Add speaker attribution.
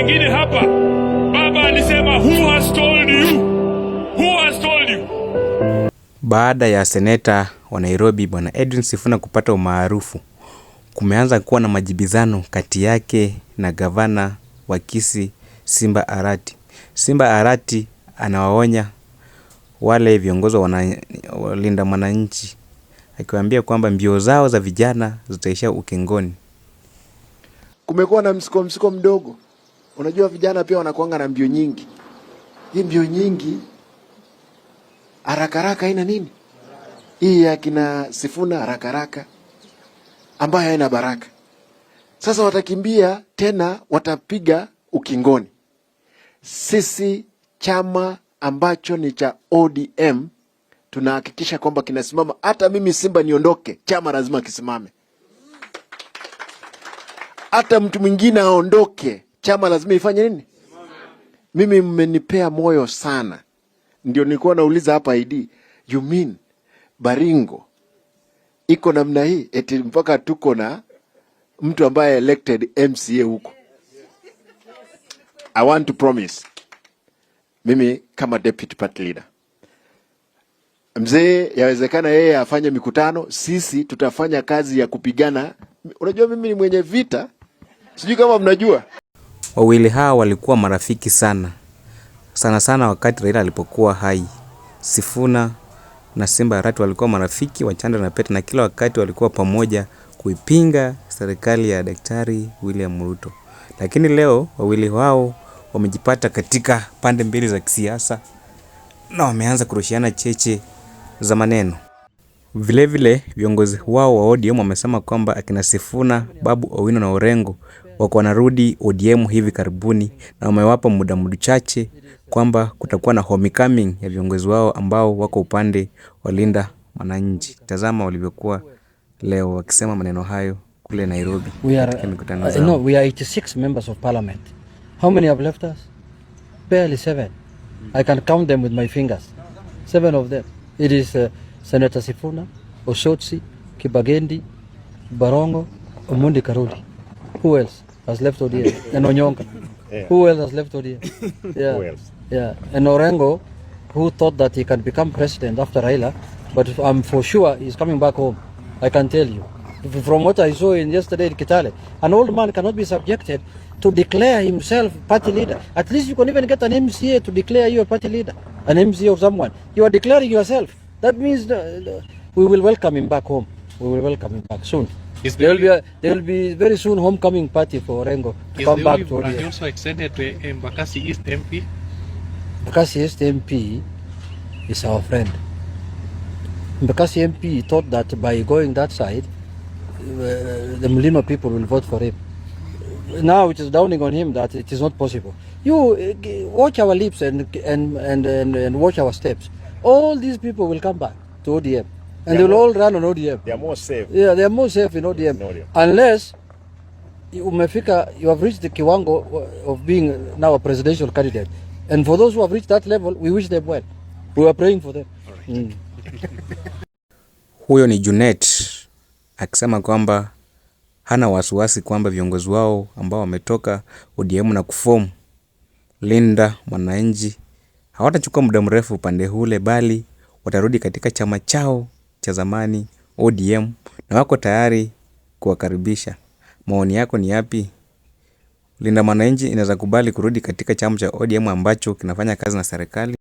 Speaker 1: wengine hapa. Baba alisema who has told you? Who has told you?
Speaker 2: Baada ya seneta wa Nairobi Bwana Edwin Sifuna kupata umaarufu, kumeanza kuwa na majibizano kati yake na gavana wa Kisii Simba Arati. Simba Arati anawaonya wale viongozi walinda mwananchi, akiwaambia kwamba mbio zao za vijana zitaisha ukingoni.
Speaker 3: Kumekuwa na msiko mdogo. Unajua vijana pia wanakuanga na mbio nyingi. Hii mbio nyingi haraka haina nini? Hii ya kina Sifuna haraka ambayo haina baraka. Sasa watakimbia tena, watapiga ukingoni. Sisi chama ambacho ni cha ODM tunahakikisha kwamba kinasimama. Hata mimi Simba niondoke, chama lazima kisimame. Hata mtu mwingine aondoke, chama lazima ifanye nini? Mimi mmenipea moyo sana. Ndio nilikuwa nauliza hapa ID, you mean Baringo iko namna hii eti mpaka tuko na mtu ambaye elected MCA huko? I want to promise, mimi kama deputy party leader, mzee yawezekana yeye afanye mikutano, sisi tutafanya kazi ya kupigana. Unajua mimi ni mwenye vita, sijui kama mnajua.
Speaker 2: Wawili hao walikuwa marafiki sana wakati Raila alipokuwa hai. Sifuna na Simba Arati walikuwa marafiki wa chanda na pete, na kila wakati walikuwa pamoja kuipinga serikali ya Daktari William Ruto. Lakini leo wawili wao wamejipata katika pande mbili za kisiasa na wameanza kurushiana cheche za maneno. Vile viongozi wao wa ODM wamesema kwamba akina Sifuna, Babu Owino na Orengo wako wanarudi ODM hivi karibuni, na wamewapa muda mchache kwamba kutakuwa na homecoming ya viongozi wao ambao wako upande walinda wananchi. Tazama walivyokuwa leo wakisema maneno hayo kule Nairobi.
Speaker 4: We are 86 members of parliament. How many have left us? Barely 7. I can count them with my fingers. 7 of them. It is Senator Sifuna, Osotsi, Kibagendi, Barongo, Omondi Karudi. Who else has left ODM? And Onyonka. Yeah. Who else has left ODM? Yeah. Who else? Yeah. And Orengo, who thought that he can become president after Raila, but I'm for sure he's coming back home. I can tell you. From what I saw in yesterday in Kitale, an old man cannot be subjected to declare himself party leader. At least you can even get an MCA to declare you a party leader, an MCA of someone. You are declaring yourself. That means we will welcome him back home. We will welcome him back soon. There will be very soon homecoming party for Orengo to come back to ODM.
Speaker 5: He also extended to Embakasi East MP.
Speaker 4: Embakasi East MP is our friend. Embakasi MP thought that by going that side, the Mlima people will vote for him. Now it is dawning on him that it is not possible. You watch our lips and watch our steps. All these people will come back to ODM, and they will all run on ODM.
Speaker 6: They are more safe.
Speaker 4: Yeah, they are more safe in ODM. Unless you have reached the kiwango of being now a presidential candidate. And for those who have reached that level, we wish them well. We are praying for them.
Speaker 2: Right. Huyo ni Junet akisema kwamba hana wasiwasi kwamba viongozi wao ambao wametoka ODM na kuform linda mwananchi hawatachukua muda mrefu upande ule, bali watarudi katika chama chao cha zamani ODM, na wako tayari kuwakaribisha. Maoni yako ni yapi? Linda mwananchi inaweza kubali kurudi katika chama cha ODM ambacho kinafanya kazi na serikali?